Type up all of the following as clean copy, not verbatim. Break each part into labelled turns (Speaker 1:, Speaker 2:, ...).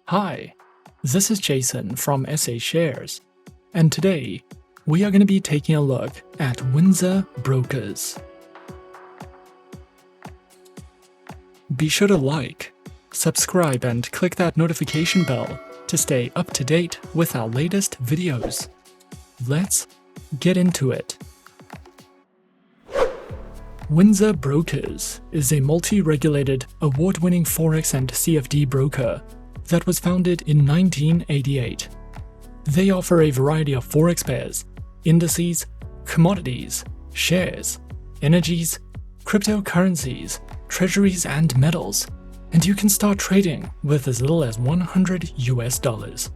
Speaker 1: Hi, this is Jason from SA Shares, and today we are going to be taking a look at Windsor Brokers. Be sure to like, subscribe, and click that notification bell to stay up to date with our latest videos. Let's get into it. Windsor Brokers is a multi-regulated, award-winning Forex and CFD broker that was founded in 1988. They offer a variety of Forex pairs, indices, commodities, shares, energies, cryptocurrencies, treasuries, and metals, and you can start trading with as little as $100.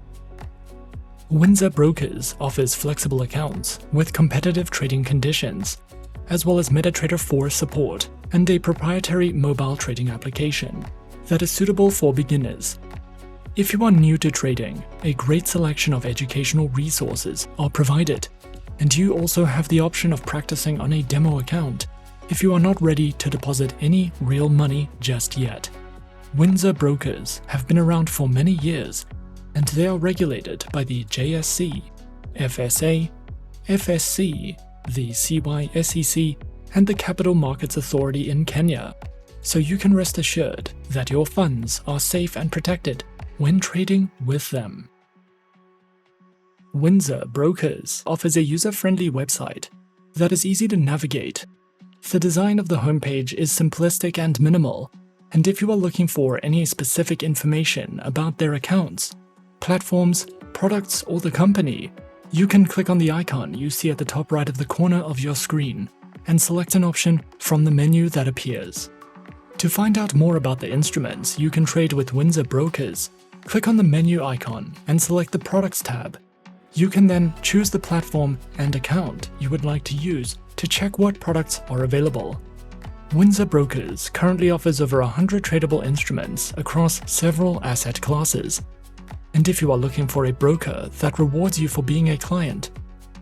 Speaker 1: Windsor Brokers offers flexible accounts with competitive trading conditions, as well as MetaTrader 4 support and a proprietary mobile trading application that is suitable for beginners. If you are new to trading, a great selection of educational resources are provided, and you also have the option of practicing on a demo account if you are not ready to deposit any real money just yet. Windsor Brokers have been around for many years, and they are regulated by the JSC, FSA, FSC, the CySEC, and the Capital Markets Authority in Kenya, so you can rest assured that your funds are safe and protected when trading with them. Windsor Brokers offers a user-friendly website that is easy to navigate. The design of the homepage is simplistic and minimal, and if you are looking for any specific information about their accounts, platforms, products, or the company, you can click on the icon you see at the top right of the corner of your screen and select an option from the menu that appears. To find out more about the instruments you can trade with Windsor Brokers, click on the menu icon and select the Products tab. You can then choose the platform and account you would like to use to check what products are available. Windsor Brokers currently offers over 100 tradable instruments across several asset classes. And if you are looking for a broker that rewards you for being a client,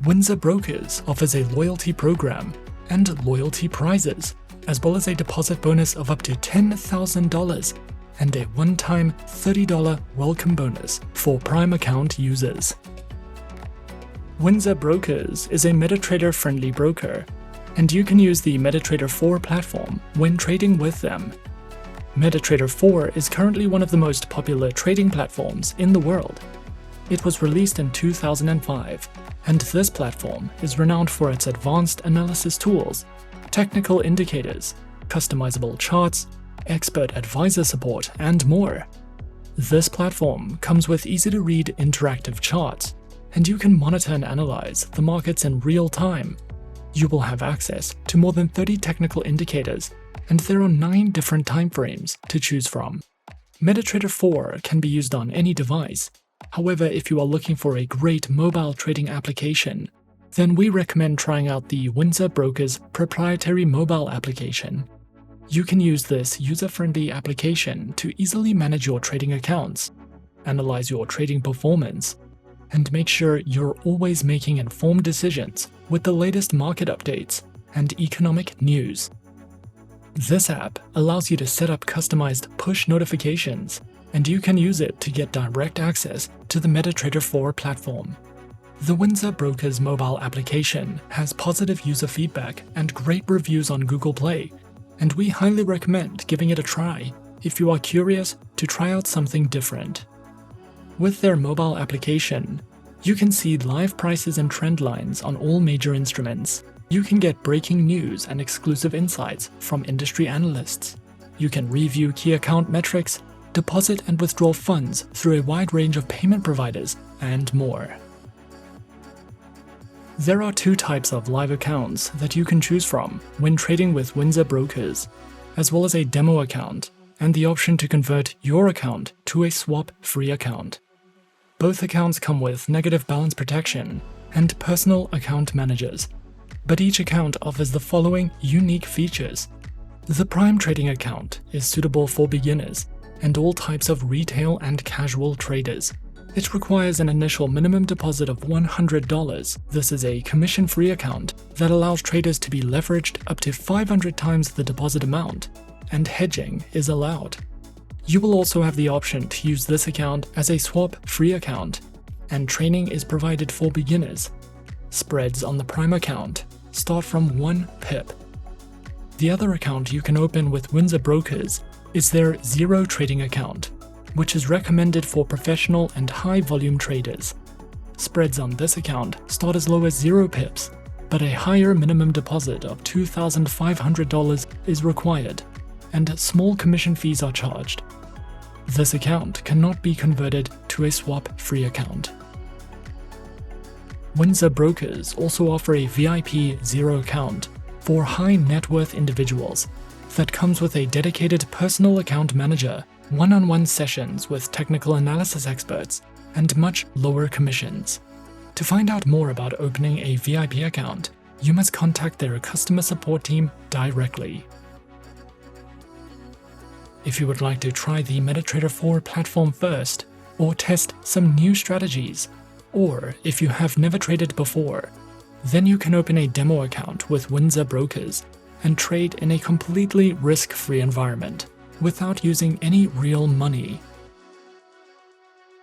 Speaker 1: Windsor Brokers offers a loyalty program and loyalty prizes, as well as a deposit bonus of up to $10,000 and a one-time $30 welcome bonus for Prime account users. Windsor Brokers is a MetaTrader-friendly broker, and you can use the MetaTrader 4 platform when trading with them. MetaTrader 4 is currently one of the most popular trading platforms in the world. It was released in 2005, and this platform is renowned for its advanced analysis tools, technical indicators, customizable charts, expert advisor support, and more. This platform comes with easy-to-read interactive charts, and you can monitor and analyze the markets in real time. You will have access to more than 30 technical indicators, and there are 9 different timeframes to choose from. MetaTrader 4 can be used on any device. However, if you are looking for a great mobile trading application, then we recommend trying out the Windsor Brokers proprietary mobile application. You can use this user-friendly application to easily manage your trading accounts, analyze your trading performance, and make sure you're always making informed decisions with the latest market updates and economic news. This app allows you to set up customized push notifications, and you can use it to get direct access to the MetaTrader 4 platform. The Windsor Brokers mobile application has positive user feedback and great reviews on Google Play, and we highly recommend giving it a try if you are curious to try out something different. With their mobile application, you can see live prices and trend lines on all major instruments. You can get breaking news and exclusive insights from industry analysts. You can review key account metrics, deposit and withdraw funds through a wide range of payment providers, and more. There are 2 types of live accounts that you can choose from when trading with Windsor Brokers, as well as a demo account and the option to convert your account to a swap-free account. Both accounts come with negative balance protection and personal account managers, but each account offers the following unique features. The Prime Trading account is suitable for beginners and all types of retail and casual traders. It requires an initial minimum deposit of $100. This is a commission-free account that allows traders to be leveraged up to 500 times the deposit amount, and hedging is allowed. You will also have the option to use this account as a swap-free account, and training is provided for beginners. Spreads on the Prime account start from 1 pip. The other account you can open with Windsor Brokers is their Zero Trading account, which is recommended for professional and high-volume traders. Spreads on this account start as low as 0 pips, but a higher minimum deposit of $2,500 is required, and small commission fees are charged. This account cannot be converted to a swap-free account. Windsor Brokers also offer a VIP Zero account for high net worth individuals that comes with a dedicated personal account manager, one-on-one sessions with technical analysis experts, and much lower commissions. To find out more about opening a VIP account, you must contact their customer support team directly. If you would like to try the MetaTrader 4 platform first, or test some new strategies, or if you have never traded before, then you can open a demo account with Windsor Brokers and trade in a completely risk-free environment without using any real money.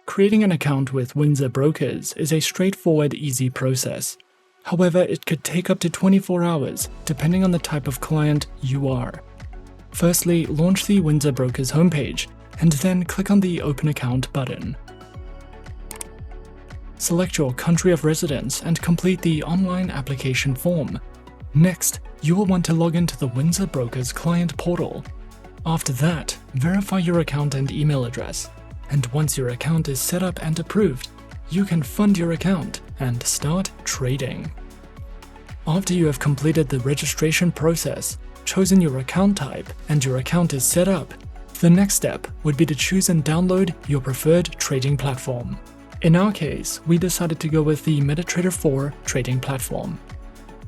Speaker 1: Creating an account with Windsor Brokers is a straightforward, easy process. However, it could take up to 24 hours, depending on the type of client you are. Firstly, launch the Windsor Brokers homepage, and then click on the Open Account button. Select your country of residence and complete the online application form. Next, you will want to log into the Windsor Brokers client portal. After that, verify your account and email address, and once your account is set up and approved, you can fund your account and start trading. After you have completed the registration process, chosen your account type, and your account is set up, the next step would be to choose and download your preferred trading platform. In our case, we decided to go with the MetaTrader 4 trading platform.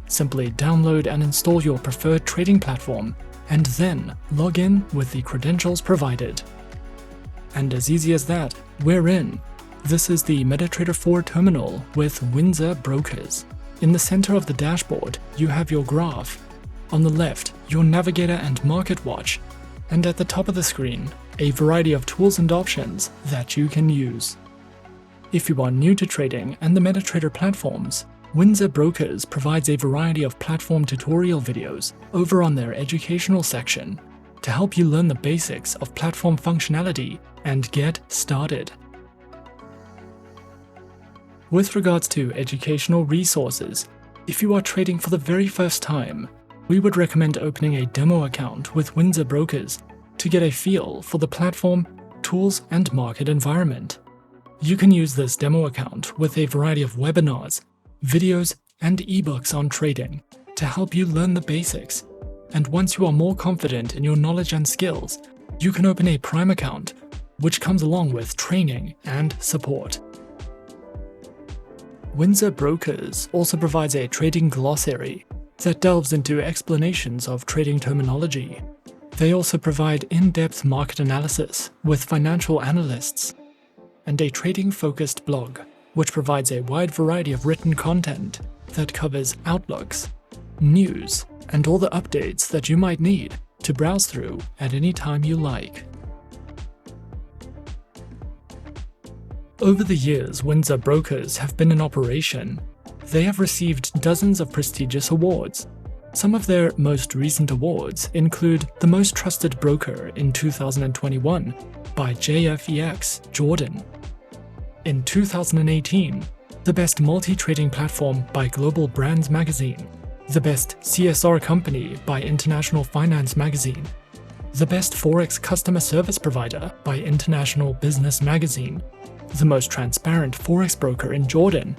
Speaker 1: Simply download and install your preferred trading platform, and then log in with the credentials provided. And as easy as that, we're in. This is the MetaTrader 4 terminal with Windsor Brokers. In the center of the dashboard, you have your graph. On the left, your navigator and market watch, and at the top of the screen, a variety of tools and options that you can use. If you are new to trading and the MetaTrader platforms, Windsor Brokers provides a variety of platform tutorial videos over on their educational section to help you learn the basics of platform functionality and get started. With regards to educational resources, if you are trading for the very first time, we would recommend opening a demo account with Windsor Brokers to get a feel for the platform, tools, and market environment. You can use this demo account with a variety of webinars, videos, and ebooks on trading to help you learn the basics. And once you are more confident in your knowledge and skills, you can open a Prime account, which comes along with training and support. Windsor Brokers also provides a trading glossary that delves into explanations of trading terminology. They also provide in-depth market analysis with financial analysts, and a trading-focused blog, which provides a wide variety of written content that covers outlooks, news, and all the updates that you might need to browse through at any time you like. Over the years Windsor Brokers have been in operation. They have received dozens of prestigious awards. Some of their most recent awards include the Most Trusted Broker in 2021 by JFEX Jordan. In 2018, the Best Multi-Trading Platform by Global Brands Magazine, the Best CSR Company by International Finance Magazine, the Best Forex Customer Service Provider by International Business Magazine, the Most Transparent Forex Broker in Jordan,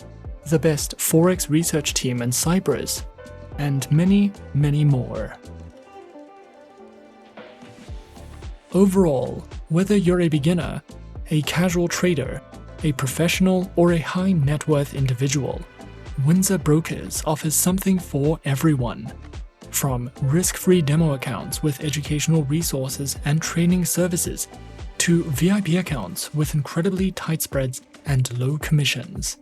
Speaker 1: the Best Forex Research Team in Cyprus, and many, many more. Overall, whether you're a beginner, a casual trader, a professional, or a high net worth individual, Windsor Brokers offers something for everyone. From risk-free demo accounts with educational resources and training services, to VIP accounts with incredibly tight spreads and low commissions.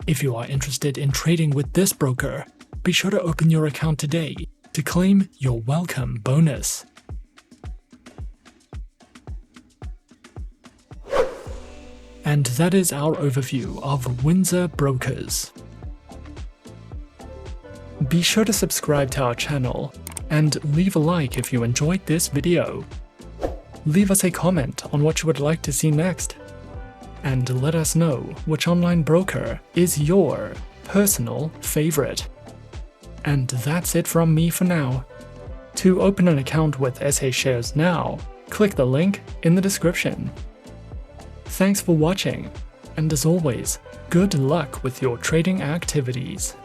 Speaker 1: If you are interested in trading with this broker, be sure to open your account today to claim your welcome bonus. And that is our overview of Windsor Brokers. Be sure to subscribe to our channel and leave a like if you enjoyed this video. Leave us a comment on what you would like to see next. And let us know which online broker is your personal favorite. And that's it from me for now. To open an account with SA Shares now, click the link in the description. Thanks for watching, and as always, good luck with your trading activities.